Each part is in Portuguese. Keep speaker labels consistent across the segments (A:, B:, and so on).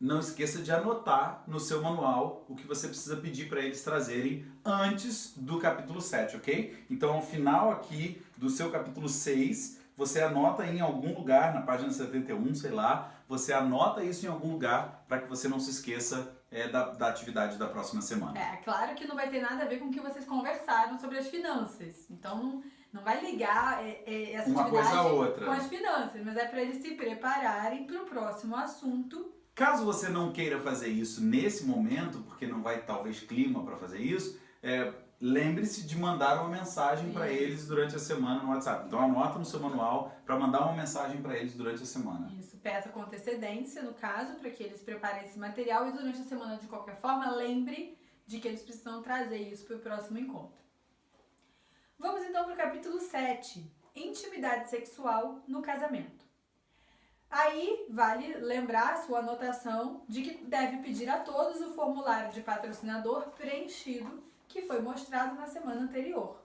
A: não esqueça de anotar no seu manual o que você precisa pedir para eles trazerem antes do capítulo 7, ok? Então, ao final aqui do seu capítulo 6, você anota em algum lugar, na página 71, sei lá, você anota isso em algum lugar para que você não se esqueça da atividade da próxima semana.
B: É claro que não vai ter nada a ver com o que vocês conversaram sobre as finanças. Então, não vai ligar essa
A: Uma
B: atividade
A: coisa a outra.
B: com as finanças, mas é para eles se prepararem para o próximo assunto.
A: Caso você não queira fazer isso nesse momento, porque não vai talvez clima para fazer isso, lembre-se de mandar uma mensagem para eles durante a semana no WhatsApp. Então anota no seu manual para mandar uma mensagem para eles durante a semana.
B: Isso, peça com antecedência, no caso, para que eles preparem esse material e durante a semana, de qualquer forma, lembre de que eles precisam trazer isso para o próximo encontro. Vamos então para o capítulo 7, Intimidade Sexual no Casamento. Aí vale lembrar a sua anotação de que deve pedir a todos o formulário de patrocinador preenchido que foi mostrado na semana anterior.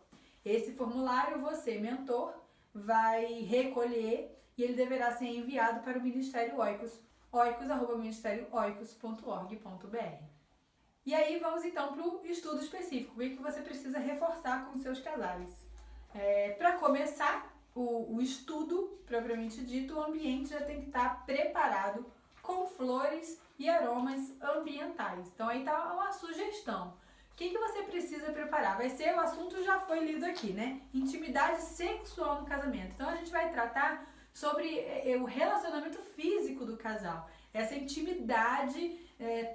B: Esse formulário você, mentor, vai recolher e ele deverá ser enviado para o Ministério Oikos, oikos@ministeriooikos.org.br. E aí vamos então para o estudo específico, o que você precisa reforçar com os seus casais. Para começar o estudo, propriamente dito, o ambiente já tem que estar preparado com flores e aromas ambientais. Então aí está uma sugestão. O que você precisa preparar? Vai ser, o assunto já foi lido aqui, né? Intimidade sexual no casamento. Então a gente vai tratar sobre o relacionamento físico do casal. Essa intimidade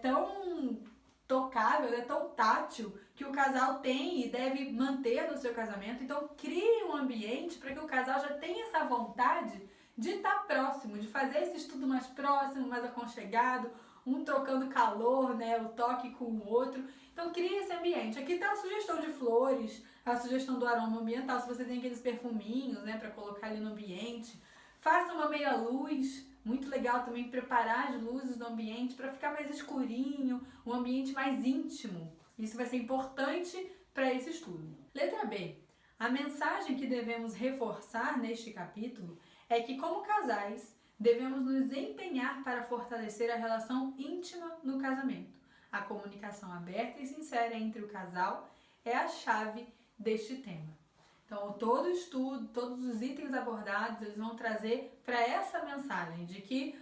B: tão tocável, tão tátil que o casal tem e deve manter no seu casamento. Então crie um ambiente para que o casal já tenha essa vontade de estar próximo, de fazer esse estudo mais próximo, mais aconchegado, um trocando calor, né, o toque com o outro. Então crie esse ambiente. Aqui está a sugestão de flores, a sugestão do aroma ambiental, se você tem aqueles perfuminhos, né, para colocar ali no ambiente. Faça uma meia luz. Muito legal também preparar as luzes do ambiente para ficar mais escurinho, um ambiente mais íntimo. Isso vai ser importante para esse estudo. Letra B. A mensagem que devemos reforçar neste capítulo é que, como casais, devemos nos empenhar para fortalecer a relação íntima no casamento. A comunicação aberta e sincera entre o casal é a chave deste tema. Então, todo o estudo, todos os itens abordados, eles vão trazer para essa mensagem de que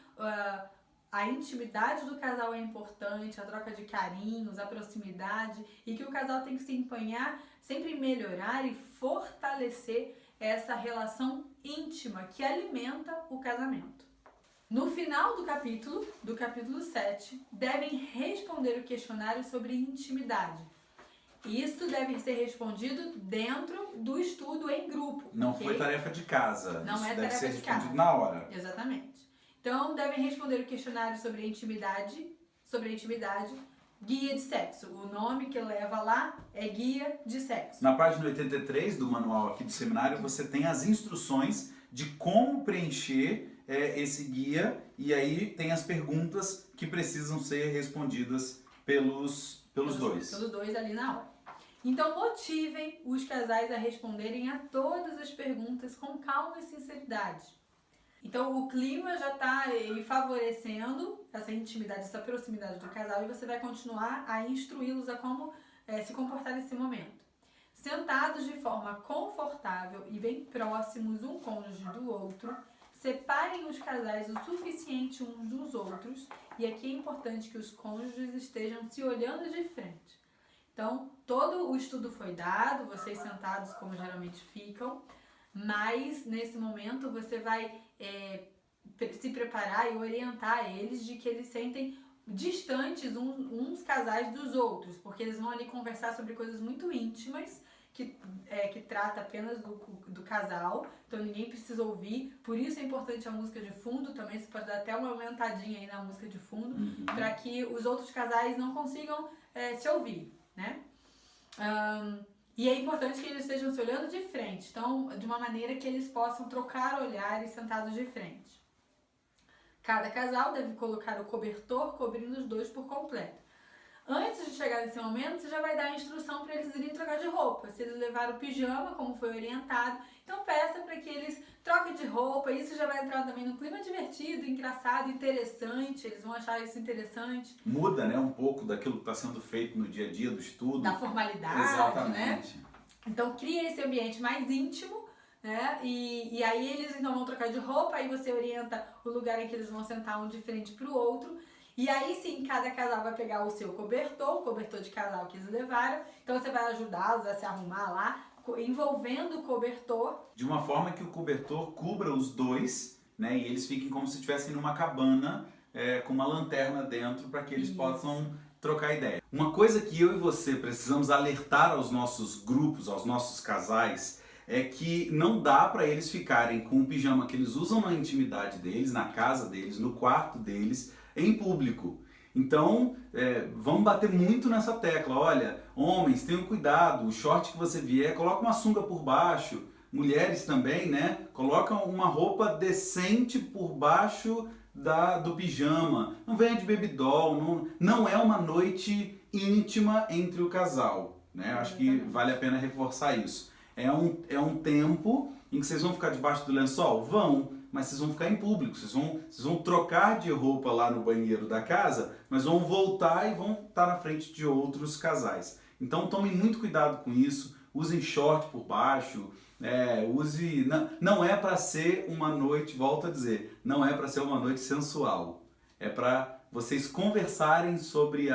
B: a intimidade do casal é importante, a troca de carinhos, a proximidade, e que o casal tem que se empenhar sempre em melhorar e fortalecer essa relação íntima que alimenta o casamento. No final do capítulo 7, devem responder o questionário sobre intimidade. Isso deve ser respondido dentro do estudo em grupo.
A: Não foi tarefa de casa.
B: Não
A: isso
B: é
A: deve
B: tarefa
A: ser
B: de
A: respondido
B: casa.
A: na hora.
B: Exatamente. Então, devem responder o questionário sobre a intimidade, guia de sexo. O nome que leva lá é guia de sexo.
A: Na página 83 do manual aqui do seminário, você tem as instruções de como preencher esse guia, e aí tem as perguntas que precisam ser respondidas pelos dois.
B: Pelos dois ali na hora. Então, motivem os casais a responderem a todas as perguntas com calma e sinceridade. Então, o clima já está favorecendo essa intimidade, essa proximidade do casal, e você vai continuar a instruí-los a como se comportar nesse momento. Sentados de forma confortável e bem próximos um cônjuge do outro, separem os casais o suficiente uns dos outros, e aqui é importante que os cônjuges estejam se olhando de frente. Então, todo o estudo foi dado, vocês sentados como geralmente ficam, mas nesse momento você vai se preparar e orientar eles de que eles sentem distantes uns casais dos outros, porque eles vão ali conversar sobre coisas muito íntimas, que trata apenas do casal, então ninguém precisa ouvir. Por isso é importante a música de fundo também. Você pode dar até uma aumentadinha aí na música de fundo, para que os outros casais não consigam se ouvir, né? E é importante que eles estejam se olhando de frente, então de uma maneira que eles possam trocar olhares sentados de frente. Cada casal deve colocar o cobertor cobrindo os dois por completo. Antes de chegar nesse momento, você já vai dar a instrução para eles irem trocar de roupa. Se eles levaram o pijama, como foi orientado, então peça para que eles troquem de roupa. Isso já vai entrar também num clima divertido, engraçado, interessante. Eles vão achar isso interessante.
A: Muda, né, um pouco daquilo que está sendo feito no dia a dia do estudo.
B: Da formalidade,
A: Exatamente.
B: né? Então cria esse ambiente mais íntimo, né? E aí eles então vão trocar de roupa, aí você orienta o lugar em que eles vão sentar um de frente para o outro. E aí sim, cada casal vai pegar o seu cobertor, o cobertor de casal que eles levaram. Então você vai ajudá-los a se arrumar lá, envolvendo o cobertor.
A: De uma forma que o cobertor cubra os dois, né? E eles fiquem como se estivessem numa cabana com uma lanterna dentro para que eles possam trocar ideia. Uma coisa que eu e você precisamos alertar aos nossos grupos, aos nossos casais, é que não dá para eles ficarem com o pijama que eles usam na intimidade deles, na casa deles, no quarto deles, em público. Então, vamos bater muito nessa tecla. Olha, homens, tenham cuidado, o short que você vier, coloca uma sunga por baixo. Mulheres também, né? Coloca uma roupa decente por baixo do pijama. Não venha de baby doll, não é uma noite íntima entre o casal, né? Acho que vale a pena reforçar isso. É um tempo em que vocês vão ficar debaixo do lençol? Vão, mas vocês vão ficar em público, vocês vão trocar de roupa lá no banheiro da casa, mas vão voltar e vão estar na frente de outros casais. Então tomem muito cuidado com isso, usem short por baixo, não é para ser uma noite, volto a dizer, não é para ser uma noite sensual, é para vocês conversarem sobre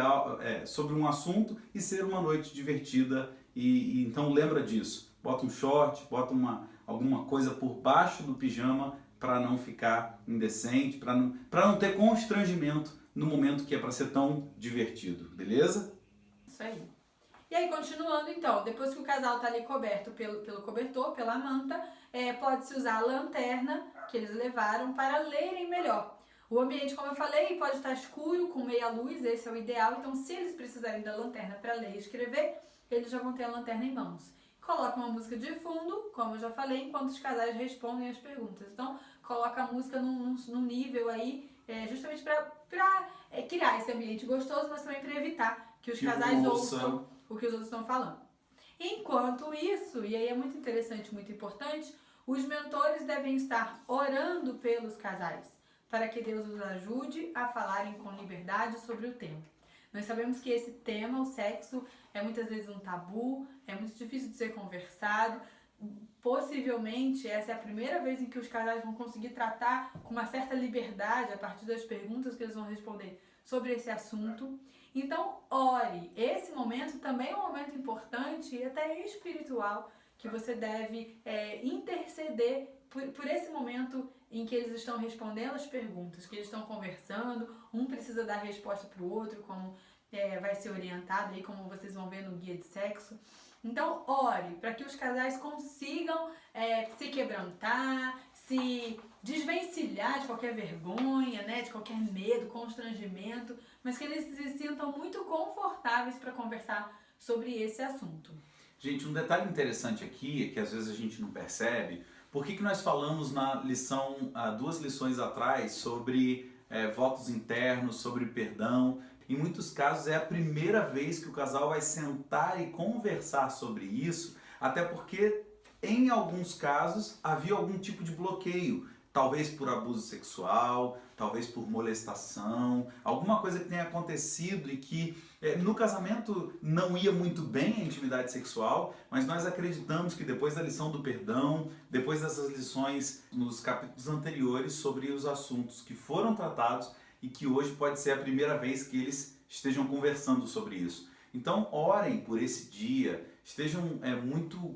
A: um assunto e ser uma noite divertida, e então lembra disso, bota um short, bota alguma coisa por baixo do pijama, para não ficar indecente, para não ter constrangimento no momento que é para ser tão divertido, beleza?
B: Isso aí. E aí, continuando então, depois que o casal tá ali coberto pelo cobertor, pela manta, pode-se usar a lanterna que eles levaram para lerem melhor. O ambiente, como eu falei, pode estar escuro, com meia luz, esse é o ideal. Então, se eles precisarem da lanterna para ler e escrever, eles já vão ter a lanterna em mãos. Coloca uma música de fundo, como eu já falei, enquanto os casais respondem as perguntas. Então, coloca a música num nível aí, justamente para criar esse ambiente gostoso, mas também para evitar que os casais ouçam o que os outros estão falando. Enquanto isso, e aí é muito interessante, muito importante, os mentores devem estar orando pelos casais, para que Deus os ajude a falarem com liberdade sobre o tema. Nós sabemos que esse tema, o sexo, é muitas vezes um tabu, é muito difícil de ser conversado. Possivelmente essa é a primeira vez em que os casais vão conseguir tratar com uma certa liberdade a partir das perguntas que eles vão responder sobre esse assunto. Então, ore. Esse momento também é um momento importante e até espiritual que você deve interceder por esse momento em que eles estão respondendo as perguntas, que eles estão conversando, um precisa dar resposta para o outro, como vai ser orientado aí, como vocês vão ver no guia de sexo. Então, ore para que os casais consigam se quebrantar, se desvencilhar de qualquer vergonha, né, de qualquer medo, constrangimento, mas que eles se sintam muito confortáveis para conversar sobre esse assunto.
A: Gente, um detalhe interessante aqui, que às vezes a gente não percebe, por que nós falamos na lição, 2 lições atrás, sobre votos internos, sobre perdão. Em muitos casos é a primeira vez que o casal vai sentar e conversar sobre isso, até porque em alguns casos havia algum tipo de bloqueio, talvez por abuso sexual, talvez por molestação, alguma coisa que tenha acontecido e que no casamento não ia muito bem a intimidade sexual, mas nós acreditamos que depois da lição do perdão, depois dessas lições nos capítulos anteriores sobre os assuntos que foram tratados e que hoje pode ser a primeira vez que eles estejam conversando sobre isso. Então orem por esse dia, estejam muito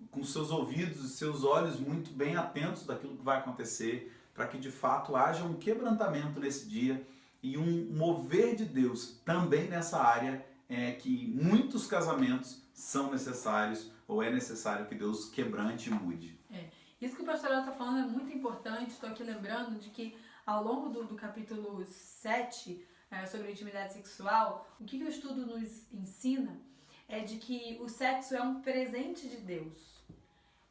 A: com seus ouvidos e seus olhos muito bem atentos daquilo que vai acontecer, para que de fato haja um quebrantamento nesse dia e um mover de Deus também nessa área que muitos casamentos são necessários, ou é necessário que Deus quebrante e mude.
B: Isso que o pastor está falando é muito importante. Estou aqui lembrando de que ao longo do capítulo 7, sobre a intimidade sexual, o que o estudo nos ensina é de que o sexo é um presente de Deus.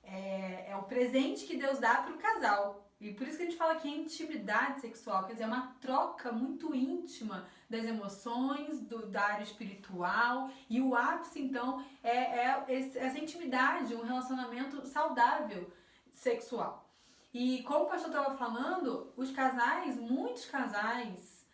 B: É um presente que Deus dá para o casal. E por isso que a gente fala que é intimidade sexual, quer dizer, é uma troca muito íntima das emoções, da área espiritual, e o ápice, então, essa intimidade, um relacionamento saudável sexual. E como o pastor estava falando, muitos casais,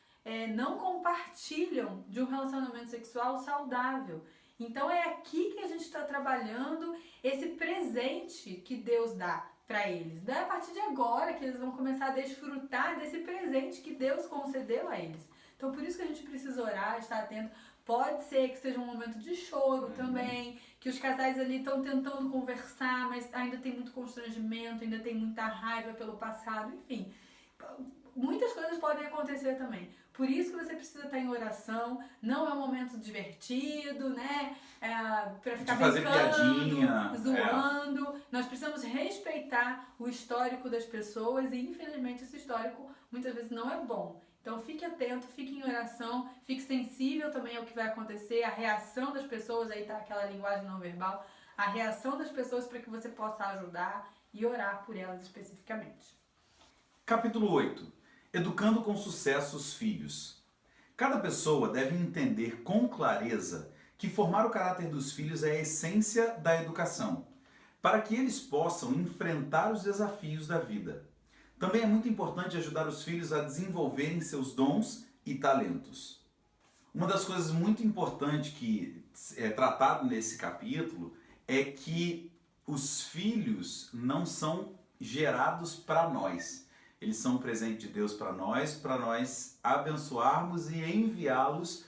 B: não compartilham de um relacionamento sexual saudável. Então é aqui que a gente está trabalhando esse presente que Deus dá para eles. É a partir de agora que eles vão começar a desfrutar desse presente que Deus concedeu a eles. Então por isso que a gente precisa orar, estar atento. Pode ser que seja um momento de choro também, que os casais ali estão tentando conversar, mas ainda tem muito constrangimento, ainda tem muita raiva pelo passado, enfim. Muitas coisas podem acontecer também. Por isso que você precisa estar em oração. Não é um momento divertido, né? Pra ficar
A: fazer
B: brincando,
A: piadinha,
B: zoando. Nós precisamos respeitar o histórico das pessoas e, infelizmente, esse histórico muitas vezes não é bom. Então fique atento, fique em oração, fique sensível também ao que vai acontecer, a reação das pessoas, aí tá aquela linguagem não verbal, a reação das pessoas para que você possa ajudar e orar por elas especificamente.
A: Capítulo 8. Educando com sucesso os filhos. Cada pessoa deve entender com clareza que formar o caráter dos filhos é a essência da educação, para que eles possam enfrentar os desafios da vida. Também é muito importante ajudar os filhos a desenvolverem seus dons e talentos. Uma das coisas muito importantes que é tratado nesse capítulo é que os filhos não são gerados para nós. Eles são um presente de Deus para nós abençoarmos e enviá-los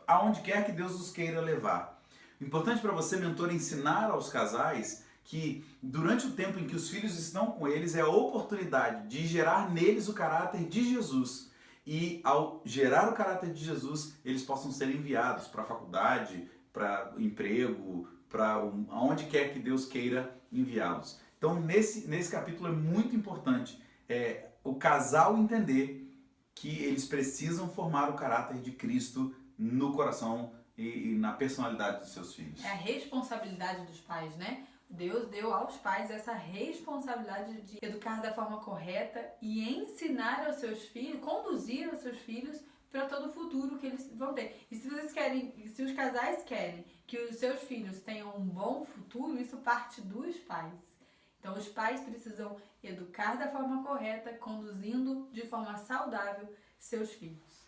A: aonde quer que Deus os queira levar. O importante para você, mentor, é ensinar aos casais que durante o tempo em que os filhos estão com eles é a oportunidade de gerar neles o caráter de Jesus. E ao gerar o caráter de Jesus, eles possam ser enviados para a faculdade, para emprego, para aonde quer que Deus queira enviá-los. Então, nesse capítulo é muito importante o casal entender que eles precisam formar o caráter de Cristo no coração e na personalidade dos seus filhos.
B: É a responsabilidade dos pais, né? Deus deu aos pais essa responsabilidade de educar da forma correta e ensinar aos seus filhos, conduzir aos seus filhos para todo o futuro que eles vão ter. E se os casais querem que os seus filhos tenham um bom futuro, isso parte dos pais. Então os pais precisam educar da forma correta, conduzindo de forma saudável seus filhos.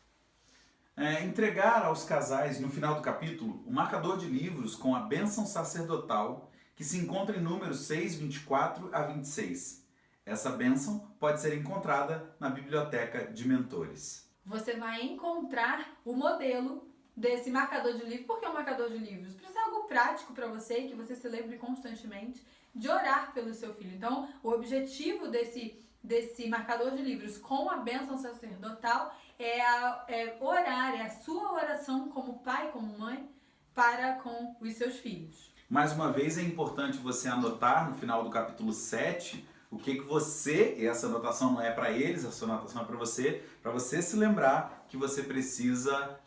A: Entregar aos casais, no final do capítulo, um marcador de livros com a bênção sacerdotal que se encontra em Números 6, 24 a 26. Essa bênção pode ser encontrada na biblioteca de mentores.
B: Você vai encontrar o modelo desse marcador de livros. Por que um marcador de livros? Precisa ser algo prático para você, que você se lembre constantemente de orar pelo seu filho. Então, o objetivo desse marcador de livros com a bênção sacerdotal é orar, é a sua oração como pai, como mãe, para com os seus filhos.
A: Mais uma vez, é importante você anotar no final do capítulo 7 o que você, e essa anotação não é para eles, essa anotação é para você se lembrar que você precisa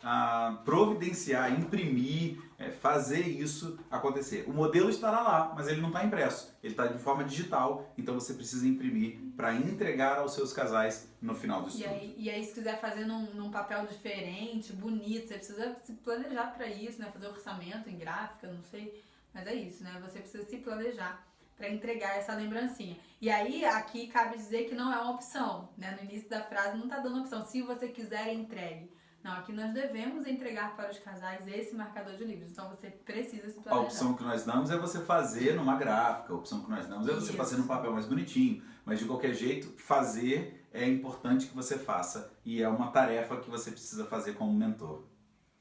A: providenciar, imprimir, fazer isso acontecer. O modelo estará lá, mas ele não está impresso, ele está de forma digital, então você precisa imprimir para entregar aos seus casais no final do estudo.
B: E aí se quiser fazer num papel diferente, bonito, você precisa se planejar para isso, né? Fazer orçamento em gráfica, não sei, mas é isso, né? Você precisa se planejar para entregar essa lembrancinha. E aí, aqui cabe dizer que não é uma opção, né? No início da frase não está dando opção. Se você quiser, entregue. Não, aqui nós devemos entregar para os casais esse marcador de livros. Então você precisa se planejar.
A: A opção que nós damos é você fazer numa gráfica, a opção que nós damos é você fazer num papel mais bonitinho. Mas de qualquer jeito, fazer é importante que você faça e é uma tarefa que você precisa fazer como mentor.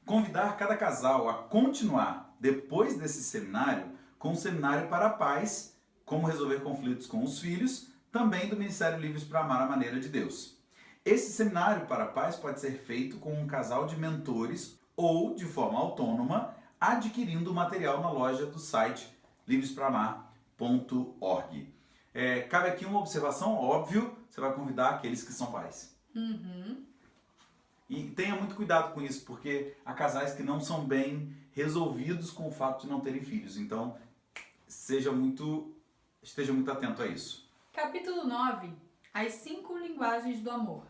A: Convidar cada casal a continuar, depois desse seminário, com um seminário para pais, como resolver conflitos com os filhos, também do Ministério Livres para Amar a Maneira de Deus. Esse seminário para pais pode ser feito com um casal de mentores ou, de forma autônoma, adquirindo o material na loja do site livresparamar.org. Cabe aqui uma observação, óbvio, você vai convidar aqueles que são pais. E tenha muito cuidado com isso, porque há casais que não são bem resolvidos com o fato de não terem filhos. Então, esteja muito atento a isso.
B: Capítulo 9. As 5 linguagens do amor.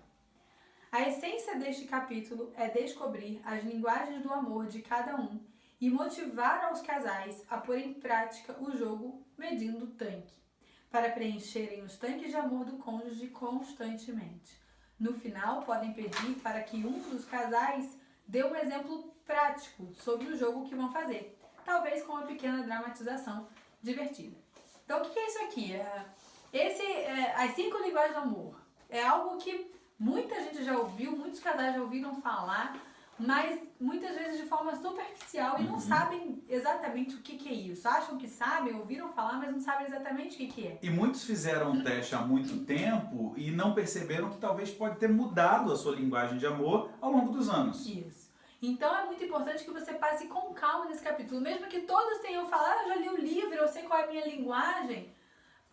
B: A essência deste capítulo é descobrir as linguagens do amor de cada um e motivar aos casais a pôr em prática o jogo medindo o tanque, para preencherem os tanques de amor do cônjuge constantemente. No final, podem pedir para que um dos casais dê um exemplo prático sobre o jogo que vão fazer, talvez com uma pequena dramatização divertida. Então, o que é isso aqui? As 5 linguagens do amor. É algo que muita gente já ouviu, muitos casais já ouviram falar, mas muitas vezes de forma superficial e não sabem exatamente o que é isso. Acham que sabem, ouviram falar, mas não sabem exatamente o que é.
A: E muitos fizeram o teste há muito tempo e não perceberam que talvez pode ter mudado a sua linguagem de amor ao longo dos anos.
B: Isso. Então é muito importante que você passe com calma nesse capítulo. Mesmo que todos tenham falado, eu já li o livro, eu sei qual é a minha linguagem,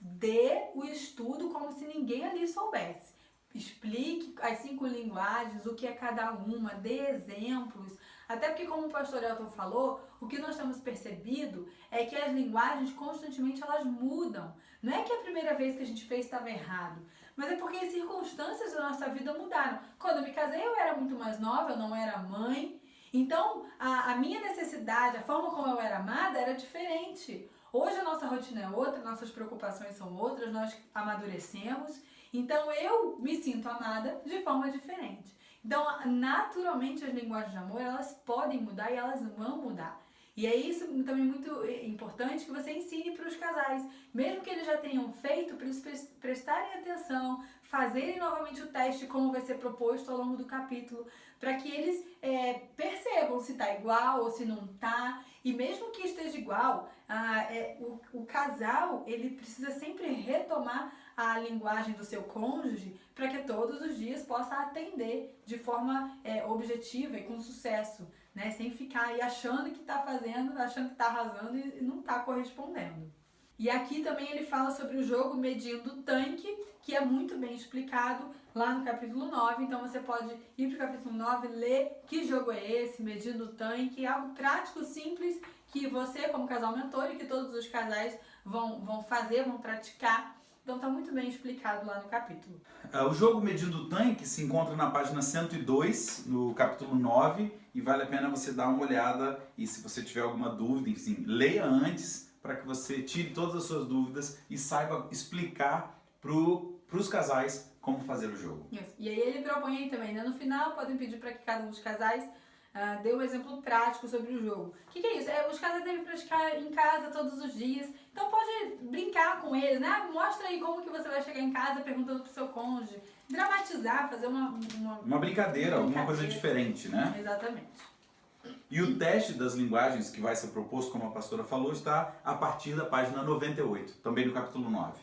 B: dê o estudo como se ninguém ali soubesse. Explique as 5 linguagens, o que é cada uma, dê exemplos. Até porque, como o pastor Elton falou, o que nós temos percebido é que as linguagens constantemente elas mudam. Não é que a primeira vez que a gente fez estava errado, mas é porque as circunstâncias da nossa vida mudaram. Quando eu me casei, eu era muito mais nova, eu não era mãe. Então, a minha necessidade, a forma como eu era amada era diferente. Hoje a nossa rotina é outra, nossas preocupações são outras, nós amadurecemos. Então, eu me sinto amada de forma diferente. Então, naturalmente, as linguagens de amor, elas podem mudar e elas vão mudar. E é isso também muito importante que você ensine para os casais. Mesmo que eles já tenham feito, para eles prestarem atenção, fazerem novamente o teste, como vai ser proposto ao longo do capítulo, para que eles percebam se está igual ou se não está. E mesmo que esteja igual, o casal ele precisa sempre retomar a linguagem do seu cônjuge para que todos os dias possa atender de forma objetiva e com sucesso, né? Sem ficar aí achando que está fazendo, achando que está arrasando e não está correspondendo. E aqui também ele fala sobre o jogo medindo o tanque, que é muito bem explicado lá no capítulo 9. Então você pode ir para o capítulo 9, ler que jogo é esse, medindo o tanque, algo prático, simples, que você como casal mentor e que todos os casais vão fazer, vão praticar. Então está muito bem explicado lá no capítulo.
A: O jogo Medindo o Tanque se encontra na página 102, no capítulo 9, e vale a pena você dar uma olhada e se você tiver alguma dúvida, enfim, leia antes para que você tire todas as suas dúvidas e saiba explicar para os casais como fazer o jogo.
B: Isso. E aí ele propõe aí também, né? No final podem pedir para que cada um dos casais dê um exemplo prático sobre o jogo. O que é isso? Os casais devem praticar em casa todos os dias. Então pode brincar com eles, né? Mostra aí como que você vai chegar em casa perguntando pro seu cônjuge. Dramatizar, fazer
A: uma brincadeira, alguma coisa diferente, né?
B: Exatamente.
A: E o teste das linguagens que vai ser proposto, como a pastora falou, está a partir da página 98, também no capítulo 9.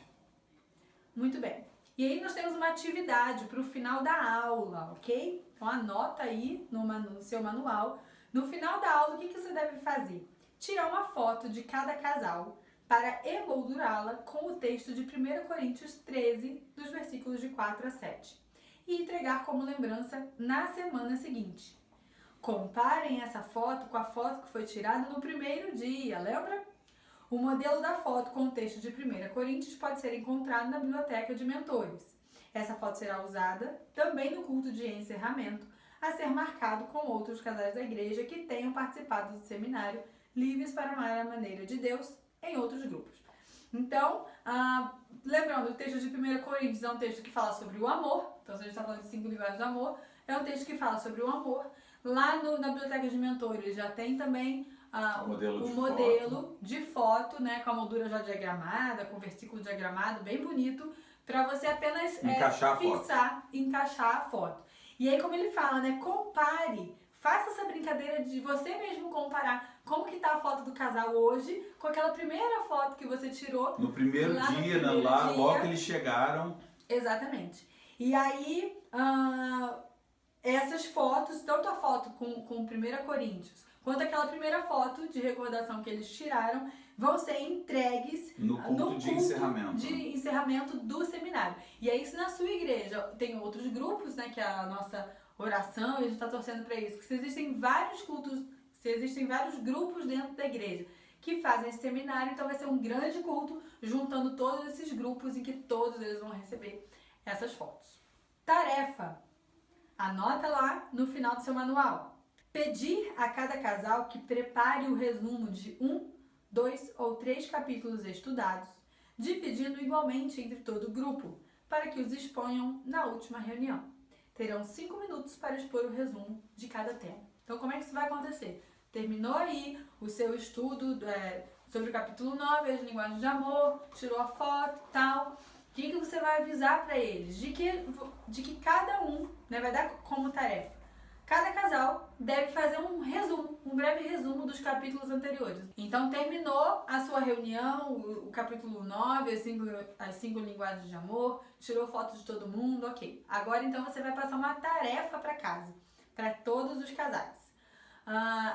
B: Muito bem. E aí nós temos uma atividade para o final da aula, ok? Então anota aí no seu manual. No final da aula, o que você deve fazer? Tirar uma foto de cada casal para emoldurá-la com o texto de 1 Coríntios 13, dos versículos de 4 a 7. E entregar como lembrança na semana seguinte. Comparem essa foto com a foto que foi tirada no primeiro dia, lembra? O modelo da foto com o texto de 1 Coríntios pode ser encontrado na biblioteca de mentores. Essa foto será usada também no culto de encerramento, a ser marcado com outros casais da igreja que tenham participado do seminário Livres para Amar a Maneira de Deus em outros grupos. Então, lembrando, o texto de 1 Coríntios é um texto que fala sobre o amor. Então, se a gente está falando de 5 linguagens do amor, é um texto que fala sobre o amor. Lá na biblioteca de mentores já tem também o modelo de foto, né, com a moldura já diagramada, com o versículo diagramado, bem bonito, para você apenas encaixar a foto. E aí, como ele fala, né, compare, faça essa brincadeira de você mesmo comparar como que tá a foto do casal hoje com aquela primeira foto que você tirou
A: no primeiro dia, logo que eles chegaram.
B: Exatamente. E aí, essas fotos, tanto a foto com 1 Coríntios, quanto aquela primeira foto de recordação que eles tiraram, vão ser entregues
A: no culto de
B: encerramento do seminário. E aí, se na sua igreja tem outros grupos, né, que é a nossa oração, e a gente está torcendo para isso, que se existem vários cultos, se existem vários grupos dentro da igreja que fazem esse seminário. Então vai ser um grande culto, juntando todos esses grupos em que todos eles vão receber essas fotos. Tarefa. Anota lá no final do seu manual. Pedir a cada casal que prepare o resumo de 1, 2 ou 3 capítulos estudados, dividindo igualmente entre todo o grupo, para que os exponham na última reunião. Terão 5 minutos para expor o resumo de cada tema. Então, como é que isso vai acontecer? Terminou aí o seu estudo sobre o capítulo 9, as linguagens de amor, tirou a foto e tal. O que você vai avisar para eles? De que cada um, né, vai dar como tarefa. Cada casal deve fazer um resumo, um breve resumo dos capítulos anteriores. Então, terminou a sua reunião, o capítulo 9, as 5 linguagens de amor, tirou foto de todo mundo, ok. Agora, então, você vai passar uma tarefa para casa, para todos os casais.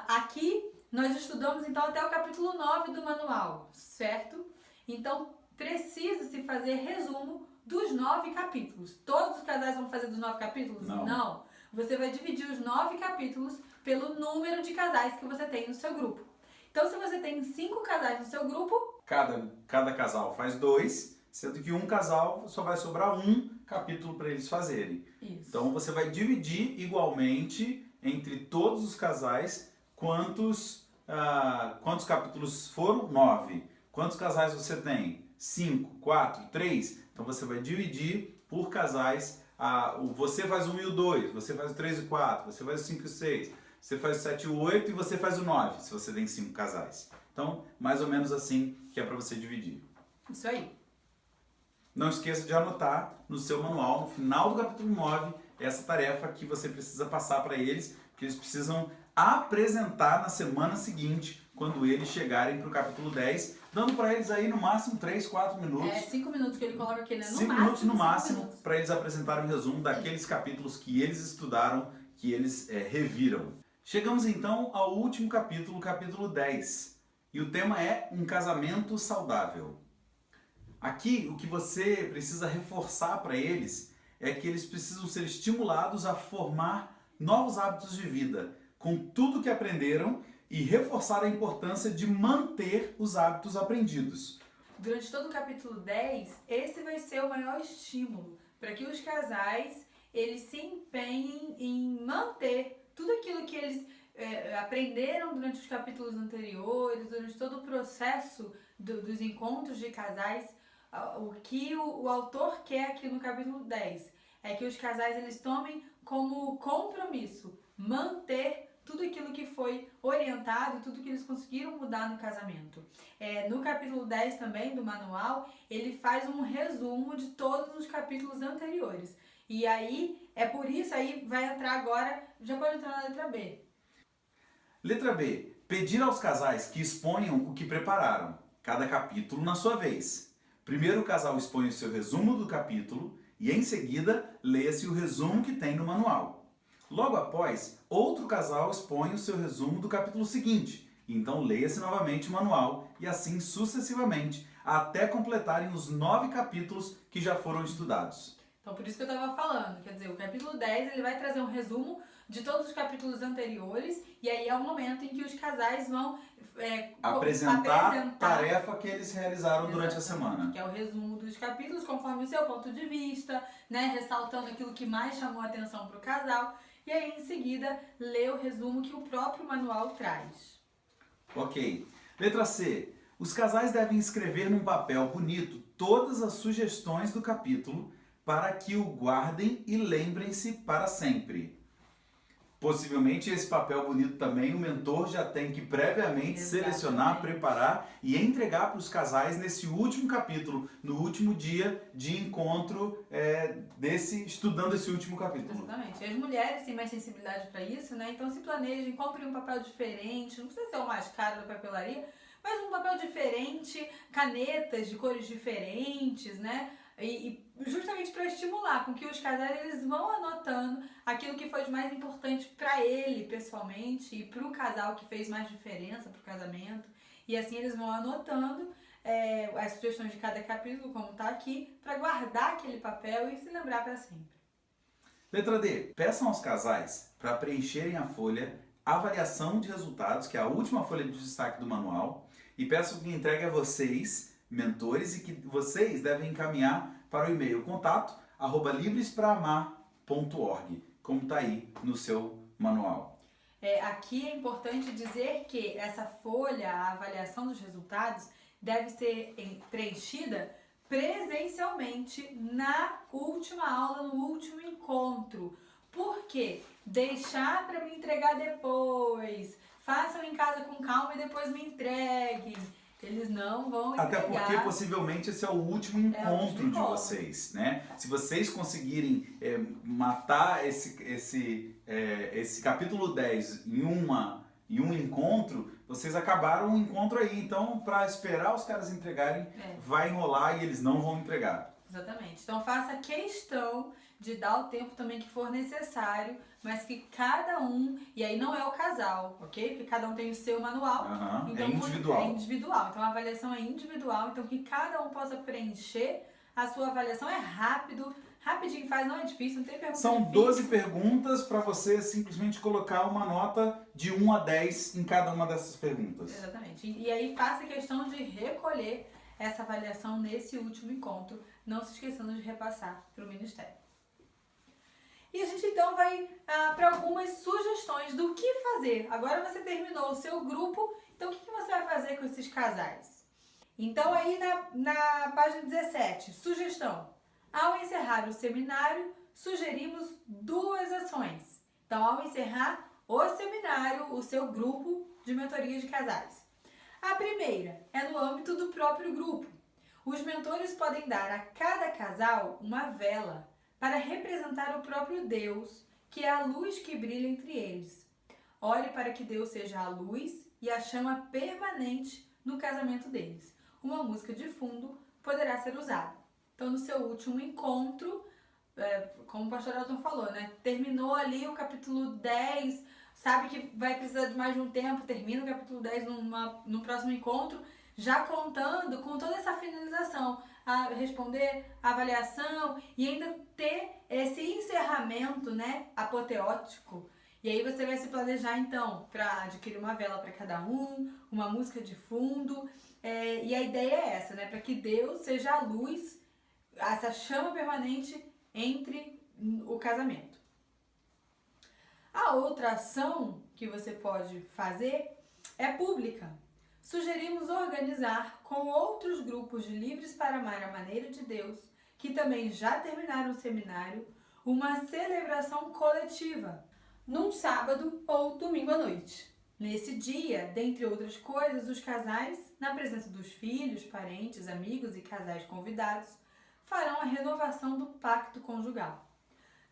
B: Aqui, nós estudamos, então, até o capítulo 9 do manual, certo? Então, precisa-se fazer resumo dos 9 capítulos. Todos os casais vão fazer dos 9 capítulos? Não. Você vai dividir os 9 capítulos pelo número de casais que você tem no seu grupo. Então, se você tem 5 casais no seu grupo...
A: Cada casal faz 2, sendo que um casal só vai sobrar um capítulo para eles fazerem.
B: Isso.
A: Então, você vai dividir igualmente entre todos os casais quantos capítulos foram? 9. Quantos casais você tem? 5, 4, 3? Então, você vai dividir por casais. Você faz o 1 e o 2, você faz o 3 e o 4, você faz o 5 e o 6, você faz o 7 e o 8 e você faz o 9, se você tem 5 casais. Então, mais ou menos assim que é para você dividir.
B: Isso aí.
A: Não esqueça de anotar no seu manual, no final do capítulo 9, essa tarefa que você precisa passar para eles, que eles precisam apresentar na semana seguinte, quando eles chegarem para o capítulo 10, dando para eles aí no máximo 3, 4 minutos.
B: 5 minutos que ele coloca aqui, né?
A: 5 minutos no máximo, para eles apresentarem o resumo daqueles capítulos que eles estudaram, que eles reviram. Chegamos então ao último capítulo, capítulo 10. E o tema é um casamento saudável. Aqui, o que você precisa reforçar para eles é que eles precisam ser estimulados a formar novos hábitos de vida, com tudo que aprenderam, e reforçar a importância de manter os hábitos aprendidos.
B: Durante todo o capítulo 10, esse vai ser o maior estímulo para que os casais eles se empenhem em manter tudo aquilo que eles aprenderam durante os capítulos anteriores, durante todo o processo dos encontros de casais. O que o autor quer aqui no capítulo 10 é que os casais eles tomem como compromisso manter tudo aquilo que foi orientado, tudo que eles conseguiram mudar no casamento. No capítulo 10 também do manual, ele faz um resumo de todos os capítulos anteriores. E aí, por isso, aí vai entrar agora, já pode entrar na letra B.
A: Letra B. Pedir aos casais que exponham o que prepararam, cada capítulo na sua vez. Primeiro o casal expõe o seu resumo do capítulo e, em seguida, leia-se o resumo que tem no manual. Logo após, outro casal expõe o seu resumo do capítulo seguinte, então leia-se novamente o manual e assim sucessivamente, até completarem os 9 capítulos que já foram estudados.
B: Então, por isso que eu estava falando, quer dizer, o capítulo 10 ele vai trazer um resumo de todos os capítulos anteriores e aí é o momento em que os casais vão
A: apresentar a tarefa que eles realizaram durante a semana.
B: Que é o resumo dos capítulos conforme o seu ponto de vista, né, ressaltando aquilo que mais chamou a atenção para o casal. E aí, em seguida, lê o resumo que o próprio manual traz.
A: Ok. Letra C. Os casais devem escrever num papel bonito todas as sugestões do capítulo para que o guardem e lembrem-se para sempre. Possivelmente esse papel bonito também o mentor já tem que previamente selecionar, preparar e entregar para os casais nesse último capítulo, no último dia de encontro estudando esse último capítulo.
B: Exatamente. E as mulheres têm mais sensibilidade para isso, né? Então se planejem, comprem um papel diferente, não precisa ser o mais caro da papelaria, mas um papel diferente, canetas de cores diferentes, né? E justamente para estimular com que os casais eles vão anotando aquilo que foi de mais importante para ele pessoalmente e para o casal que fez mais diferença para o casamento. E assim eles vão anotando as sugestões de cada capítulo, como está aqui, para guardar aquele papel e se lembrar para sempre.
A: Letra D. Peçam aos casais para preencherem a folha Avaliação de Resultados, que é a última folha de destaque do manual, E peço que entregue a vocês, mentores, e que vocês devem encaminhar para o e-mail contato@livrespraamar.org, como está aí no seu manual.
B: Aqui é importante dizer que essa folha, a avaliação dos resultados, deve ser preenchida presencialmente na última aula, no último encontro. Por quê? Deixar para me entregar depois. Façam em casa com calma e depois me entreguem. Eles não vão entregar.
A: Até porque possivelmente esse é o último encontro de vocês, né? Se vocês conseguirem matar esse capítulo 10 em um encontro, vocês acabaram o encontro aí. Então, para esperar os caras entregarem, vai enrolar e eles não vão entregar.
B: Exatamente. Então, faça questão de dar o tempo também que for necessário, mas que cada um, e aí não é o casal, ok? Porque cada um tem o seu manual. Então,
A: é individual.
B: É individual. Então, a avaliação é individual. Então, que cada um possa preencher a sua avaliação. É rapidinho faz, não é difícil, não tem pergunta
A: São
B: difícil.
A: 12 perguntas para você simplesmente colocar uma nota de 1 a 10 em cada uma dessas perguntas.
B: Exatamente. E aí faça questão de recolher essa avaliação nesse último encontro, não se esquecendo de repassar para o Ministério. E a gente então vai para algumas sugestões do que fazer. Agora você terminou o seu grupo, então o que você vai fazer com esses casais? Então aí na página 17, sugestão. Ao encerrar o seminário, sugerimos 2 ações. Então, ao encerrar o seminário, o seu grupo de mentoria de casais. A primeira é no âmbito do próprio grupo. Os mentores podem dar a cada casal uma vela para representar o próprio Deus, que é a luz que brilha entre eles. Ore para que Deus seja a luz e a chama permanente no casamento deles. Uma música de fundo poderá ser usada. Então, no seu último encontro, como o pastor Elton falou, né? Terminou ali o capítulo 10, sabe que vai precisar de mais de um tempo, termina o capítulo 10 no próximo encontro, já contando com toda essa finalização, a responder a avaliação e ainda ter esse encerramento, né, apoteótico. E aí você vai se planejar, então, para adquirir uma vela para cada um, uma música de fundo, e a ideia é essa, né, para que Deus seja a luz, essa chama permanente entre o casamento. A outra ação que você pode fazer é pública. Sugerimos organizar com outros grupos de livres para amar a maneira de Deus, que também já terminaram o seminário, uma celebração coletiva, num sábado ou domingo à noite. Nesse dia, dentre outras coisas, os casais, na presença dos filhos, parentes, amigos e casais convidados, farão a renovação do pacto conjugal.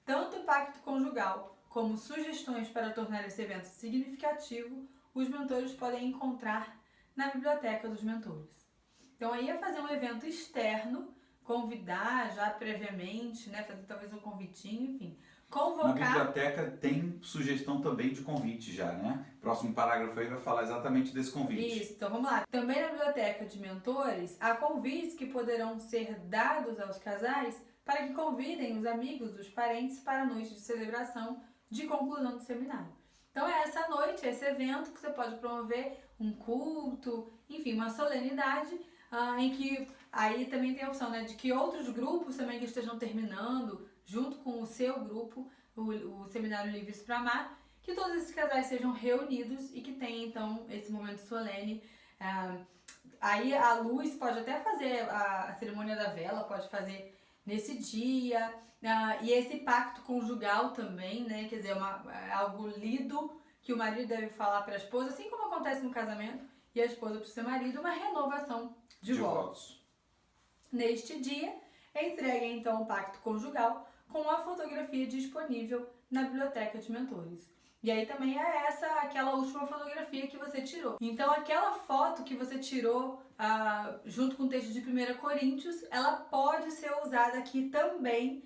B: Tanto o pacto conjugal como sugestões para tornar esse evento significativo, os mentores podem encontrar na biblioteca dos mentores. Então aí é fazer um evento externo, convidar já previamente, né, fazer talvez um convitinho, enfim, convocar...
A: Na biblioteca tem sugestão também de convite já, né? Próximo parágrafo aí vai falar exatamente desse convite.
B: Isso, então vamos lá. Também na biblioteca de mentores, há convites que poderão ser dados aos casais para que convidem os amigos, os parentes para a noite de celebração de conclusão do seminário. Então é essa noite, esse evento que você pode promover um culto, enfim, uma solenidade em que aí também tem a opção, né, de que outros grupos também que estejam terminando junto com o seu grupo, o Seminário Livres para Amar, que todos esses casais sejam reunidos e que tenham então esse momento solene. Aí a luz pode até fazer a cerimônia da vela, pode fazer nesse dia, e esse pacto conjugal também, né, quer dizer, algo lido que o marido deve falar para a esposa, assim como acontece no casamento, e a esposa para o seu marido, uma renovação de votos. Neste dia, entregue então o pacto conjugal com a fotografia disponível na biblioteca de mentores. E aí também é aquela última fotografia que você tirou. Então aquela foto que você tirou junto com o texto de 1 Coríntios, ela pode ser usada aqui também,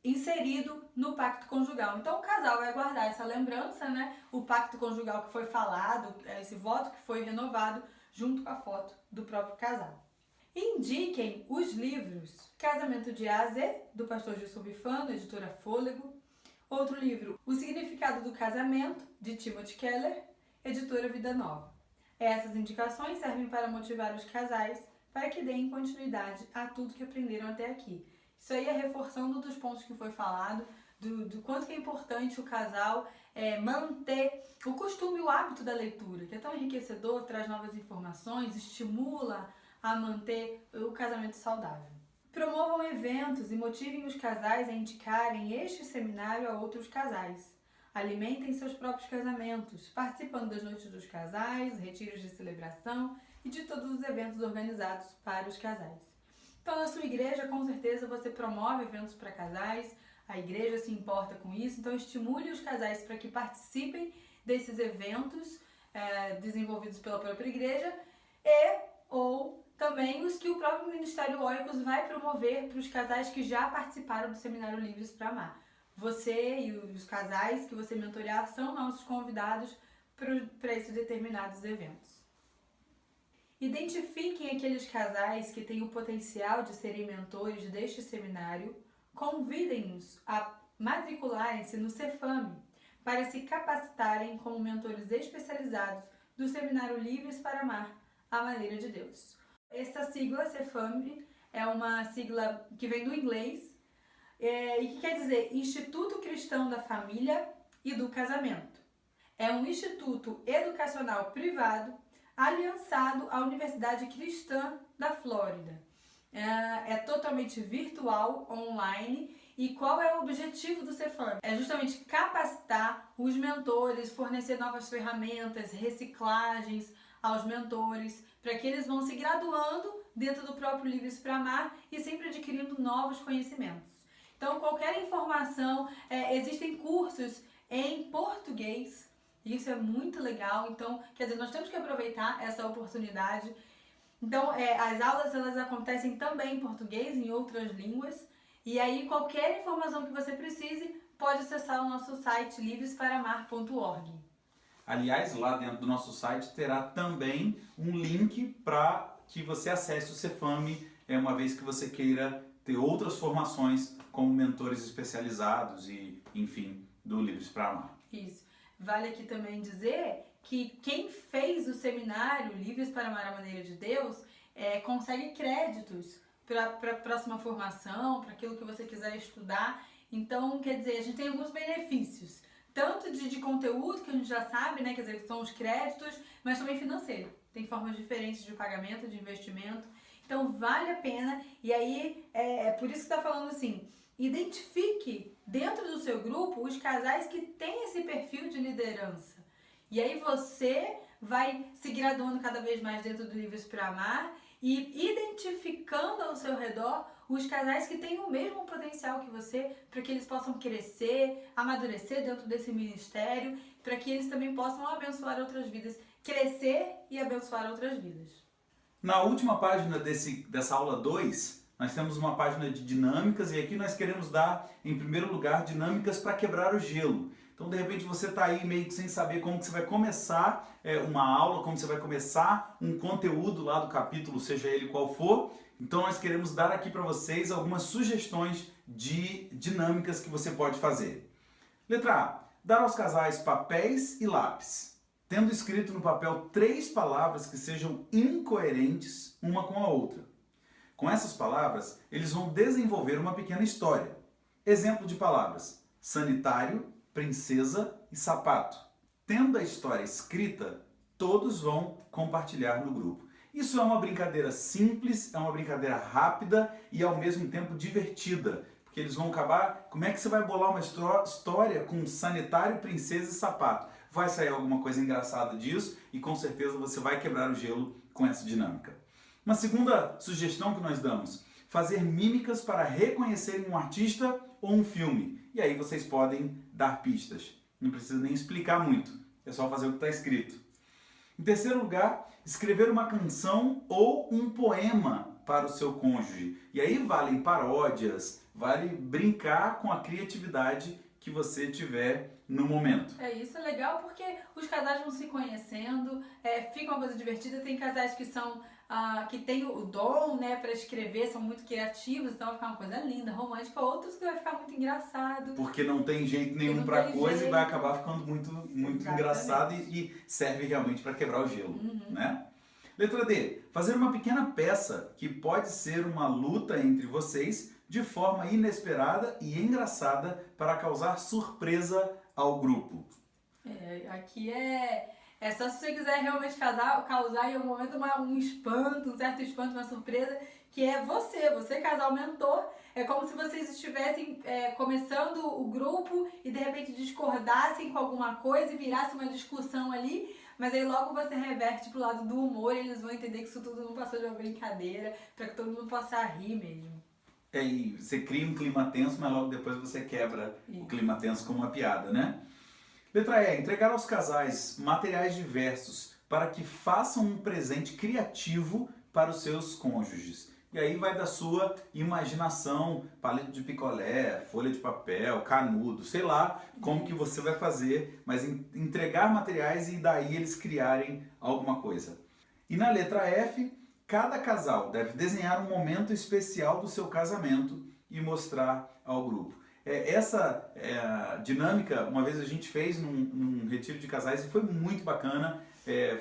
B: inserido no pacto conjugal. Então o casal vai guardar essa lembrança, né? O pacto conjugal que foi falado, esse voto que foi renovado, junto com a foto do próprio casal. Indiquem os livros Casamento de A a Z, do pastor Gilson Bifano, editora Fôlego. Outro livro, O Significado do Casamento, de Timothy Keller, editora Vida Nova. Essas indicações servem para motivar os casais para que deem continuidade a tudo que aprenderam até aqui. Isso aí é reforçando dos pontos que foi falado, do quanto que é importante o casal manter o costume, o hábito da leitura, que é tão enriquecedor, traz novas informações, estimula a manter o casamento saudável. Promovam eventos e motivem os casais a indicarem este seminário a outros casais. Alimentem seus próprios casamentos, participando das noites dos casais, retiros de celebração e de todos os eventos organizados para os casais. Então, na sua igreja, com certeza, você promove eventos para casais, a igreja se importa com isso, então estimule os casais para que participem desses eventos desenvolvidos pela própria igreja ou também os que o próprio Ministério Oikos vai promover para os casais que já participaram do Seminário Livres para Amar. Você e os casais que você mentorear são nossos convidados para esses determinados eventos. Identifiquem aqueles casais que têm o potencial de serem mentores deste seminário, convidem-nos a matricularem-se no Cefame para se capacitarem como mentores especializados do Seminário Livres para Amar a Maneira de Deus. Essa sigla, Cefame, é uma sigla que vem do inglês e que quer dizer Instituto Cristão da Família e do Casamento. É um instituto educacional privado aliançado à Universidade Cristã da Flórida. É totalmente virtual, online. E qual é o objetivo do Cefame? É justamente capacitar os mentores, fornecer novas ferramentas, reciclagens aos mentores, para que eles vão se graduando dentro do próprio Livres para Amar e sempre adquirindo novos conhecimentos. Então, qualquer informação, existem cursos em português, isso é muito legal. Então, quer dizer, nós temos que aproveitar essa oportunidade. Então, as aulas elas acontecem também em português, em outras línguas. E aí, qualquer informação que você precise, pode acessar o nosso site livresparamar.org.
A: Aliás, lá dentro do nosso site terá também um link para que você acesse o Cefame, uma vez que você queira ter outras formações como mentores especializados e, enfim, do Livres para Amar.
B: Isso. Vale aqui também dizer que quem fez o seminário Livres para Amar a Maneira de Deus consegue créditos para a próxima formação, para aquilo que você quiser estudar. Então, quer dizer, a gente tem alguns benefícios, tanto de conteúdo, que a gente já sabe, né, quer dizer, que são os créditos, mas também financeiro. Tem formas diferentes de pagamento, de investimento. Então, vale a pena. E aí, é por isso que está falando assim, identifique dentro do seu grupo os casais que têm esse perfil de liderança. E aí você vai se graduando cada vez mais dentro do Livres para Amar e identificando ao seu redor os casais que têm o mesmo potencial que você, para que eles possam crescer, amadurecer dentro desse ministério, para que eles também possam abençoar outras vidas, crescer e abençoar outras vidas.
A: Na última página dessa aula 2, nós temos uma página de dinâmicas e aqui nós queremos dar, em primeiro lugar, dinâmicas para quebrar o gelo. Então, de repente, você está aí meio que sem saber como que você vai começar uma aula, como você vai começar um conteúdo lá do capítulo, seja ele qual for. Então, nós queremos dar aqui para vocês algumas sugestões de dinâmicas que você pode fazer. Letra A. Dar aos casais papéis e lápis, tendo escrito no papel 3 palavras que sejam incoerentes uma com a outra. Com essas palavras, eles vão desenvolver uma pequena história. Exemplo de palavras: sanitário, princesa e sapato. Tendo a história escrita, todos vão compartilhar no grupo. Isso é uma brincadeira simples, é uma brincadeira rápida e ao mesmo tempo divertida, porque eles vão acabar... Como é que você vai bolar uma história com sanitário, princesa e sapato? Vai sair alguma coisa engraçada disso e com certeza você vai quebrar o gelo com essa dinâmica. Uma segunda sugestão que nós damos: fazer mímicas para reconhecerem um artista ou um filme. E aí vocês podem dar pistas. Não precisa nem explicar muito, é só fazer o que está escrito. Em terceiro lugar, escrever uma canção ou um poema para o seu cônjuge. E aí valem paródias, vale brincar com a criatividade que você tiver no momento.
B: Isso é legal porque os casais vão se conhecendo, fica uma coisa divertida. Tem casais que são que tem o dom, né, para escrever, são muito criativos, então vai ficar uma coisa linda, romântica. Outros que vai ficar muito engraçado.
A: Porque não tem jeito nenhum
B: não
A: pra
B: tem
A: coisa
B: jeito.
A: e vai acabar ficando muito
B: Exatamente.
A: engraçado e serve realmente para quebrar o gelo,
B: Uhum.
A: né? Letra D. Fazer uma pequena peça que pode ser uma luta entre vocês de forma inesperada e engraçada para causar surpresa ao grupo.
B: Aqui é só se você quiser realmente causar em algum momento um espanto, um certo espanto, uma surpresa, que é você casal mentor. É como se vocês estivessem começando o grupo e de repente discordassem com alguma coisa e virasse uma discussão ali, mas aí logo você reverte pro lado do humor e eles vão entender que isso tudo não passou de uma brincadeira, para que todo mundo possa rir mesmo.
A: E você cria um clima tenso, mas logo depois você quebra o clima tenso com uma piada, né? Letra E. Entregar aos casais materiais diversos para que façam um presente criativo para os seus cônjuges. E aí vai da sua imaginação, palito de picolé, folha de papel, canudo, sei lá como que você vai fazer, mas entregar materiais e daí eles criarem alguma coisa. E na letra F, cada casal deve desenhar um momento especial do seu casamento e mostrar ao grupo. Essa dinâmica, uma vez a gente fez num retiro de casais e foi muito bacana.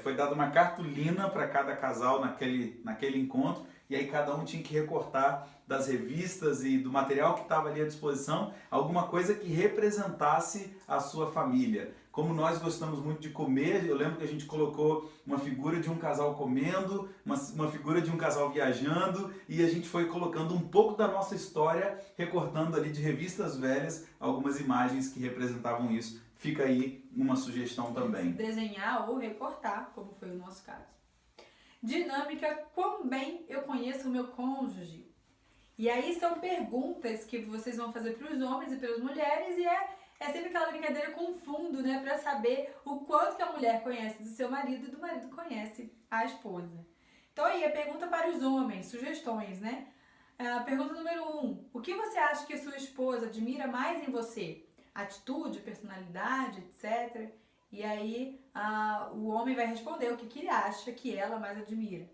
A: Foi dada uma cartolina para cada casal naquele encontro e aí cada um tinha que recortar das revistas e do material que estava ali à disposição alguma coisa que representasse a sua família. Como nós gostamos muito de comer, eu lembro que a gente colocou uma figura de um casal comendo, uma figura de um casal viajando, e a gente foi colocando um pouco da nossa história, recortando ali de revistas velhas algumas imagens que representavam isso. Fica aí uma sugestão também.
B: Desenhar ou recortar, como foi o nosso caso. Dinâmica, quão bem eu conheço o meu cônjuge? E aí são perguntas que vocês vão fazer para os homens e para as mulheres, e é sempre aquela brincadeira com fundo, né? Para saber o quanto que a mulher conhece do seu marido e do marido conhece a esposa. Então aí, a pergunta para os homens, sugestões, né? Pergunta número 1. O que você acha que sua esposa admira mais em você? Atitude, personalidade, etc. E aí, o homem vai responder o que ele acha que ela mais admira.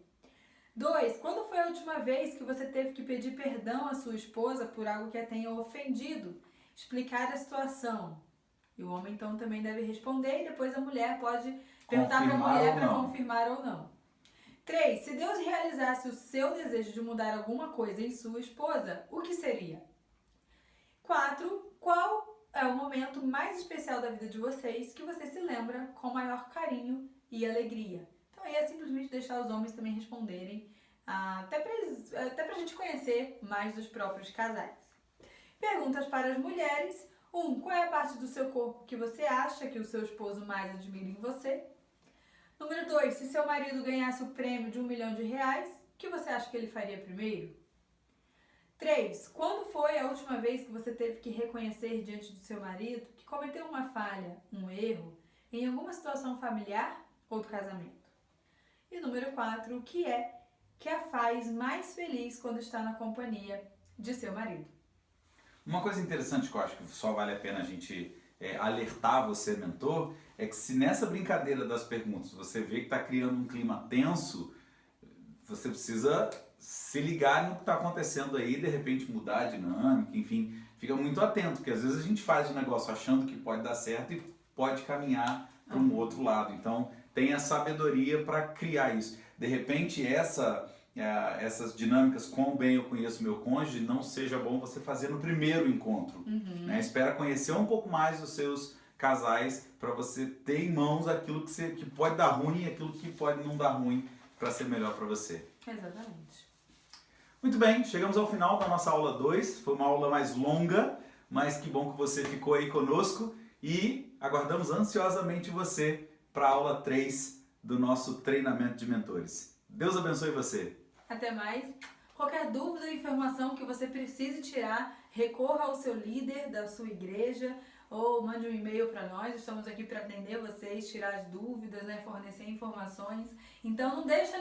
B: 2. Quando foi a última vez que você teve que pedir perdão à sua esposa por algo que a tenha ofendido? Explicar a situação. E o homem então também deve responder e depois a mulher pode perguntar para a mulher para confirmar ou não. 3. Se Deus realizasse o seu desejo de mudar alguma coisa em sua esposa, o que seria? 4. Qual é o momento mais especial da vida de vocês que você se lembra com maior carinho e alegria? Então aí é simplesmente deixar os homens também responderem, até pra gente conhecer mais dos próprios casais. Perguntas para as mulheres. 1. Qual é a parte do seu corpo que você acha que o seu esposo mais admira em você? Número 2. Se seu marido ganhasse o prêmio de R$1 milhão, o que você acha que ele faria primeiro? 3. Quando foi a última vez que você teve que reconhecer diante do seu marido que cometeu uma falha, um erro, em alguma situação familiar ou do casamento? E número 4. O que é que a faz mais feliz quando está na companhia de seu marido?
A: Uma coisa interessante que eu acho que só vale a pena a gente alertar você, mentor, é que se nessa brincadeira das perguntas você vê que está criando um clima tenso, você precisa se ligar no que está acontecendo aí, de repente mudar a dinâmica, enfim, fica muito atento, porque às vezes a gente faz o negócio achando que pode dar certo e pode caminhar para um outro lado. Então, tenha sabedoria para criar isso. De repente, essas dinâmicas, quão bem eu conheço meu cônjuge, não seja bom você fazer no primeiro encontro. Né? Espera conhecer um pouco mais os seus casais para você ter em mãos aquilo que pode dar ruim e aquilo que pode não dar ruim para ser melhor para você.
B: Exatamente.
A: Muito bem, chegamos ao final da nossa aula 2. Foi uma aula mais longa, mas que bom que você ficou aí conosco e aguardamos ansiosamente você para a aula 3 do nosso treinamento de mentores. Deus abençoe você.
B: Até mais. Qualquer dúvida ou informação que você precise tirar, recorra ao seu líder da sua igreja ou mande um e-mail para nós. Estamos aqui para atender vocês, tirar as dúvidas, né, fornecer informações. Então não deixa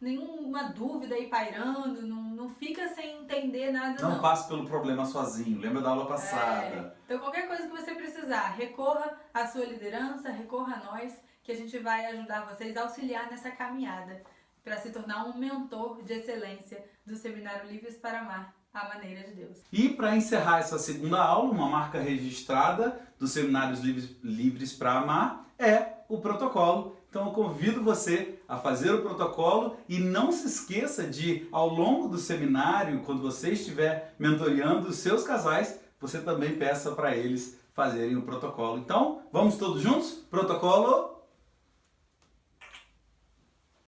B: nenhuma dúvida aí pairando, não fica sem entender nada não.
A: Não passe pelo problema sozinho, lembra da aula passada.
B: Então qualquer coisa que você precisar, recorra à sua liderança, recorra a nós, que a gente vai ajudar vocês a auxiliar nessa caminhada para se tornar um mentor de excelência do Seminário Livres para Amar a Maneira de Deus.
A: E para encerrar essa segunda aula, uma marca registrada dos Seminários Livres para Amar é o protocolo. Então eu convido você a fazer o protocolo e não se esqueça de, ao longo do seminário, quando você estiver mentoreando os seus casais, você também peça para eles fazerem o protocolo. Então, vamos todos juntos? Protocolo!